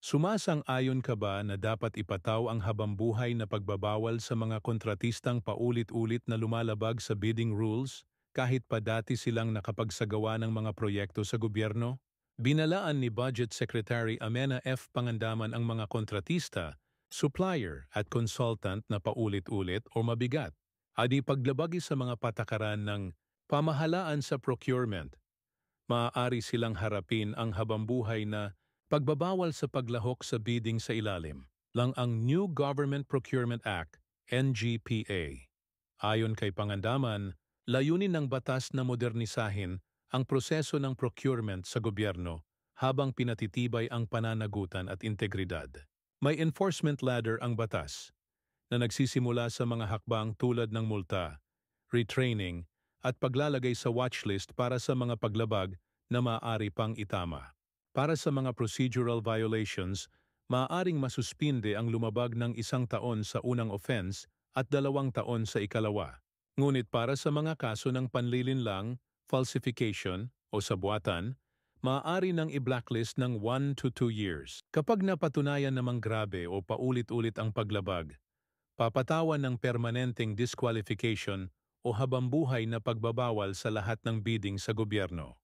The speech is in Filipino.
Sumasang-ayon ka ba na dapat ipataw ang habambuhay na pagbabawal sa mga kontratistang paulit-ulit na lumalabag sa bidding rules kahit pa dati silang nakapagsagawa ng mga proyekto sa gobyerno? Binalaan ni Budget Secretary Amena F. Pangandaman ang mga kontratista, supplier at consultant na paulit-ulit o mabigat, adi paglabagi sa mga patakaran ng pamahalaan sa procurement. Maaari silang harapin ang habambuhay na pagbabawal sa paglahok sa bidding sa ilalim lang ang New Government Procurement Act, NGPA. Ayon kay Pangandaman, layunin ng batas na modernisahin ang proseso ng procurement sa gobyerno habang pinatitibay ang pananagutan at integridad. May enforcement ladder ang batas na nagsisimula sa mga hakbang tulad ng multa, retraining, at paglalagay sa watchlist para sa mga paglabag na maaari pang itama. Para sa mga procedural violations, maaaring masuspinde ang lumabag ng 1 taon sa unang offense at 2 taon sa ikalawa. Ngunit para sa mga kaso ng panlilinlang, falsification o sabuatan, maaari nang i-blacklist ng 1 to 2 years. Kapag napatunayan namang grabe o paulit-ulit ang paglabag, papatawan ng permanenteng disqualification o habambuhay na pagbabawal sa lahat ng bidding sa gobyerno.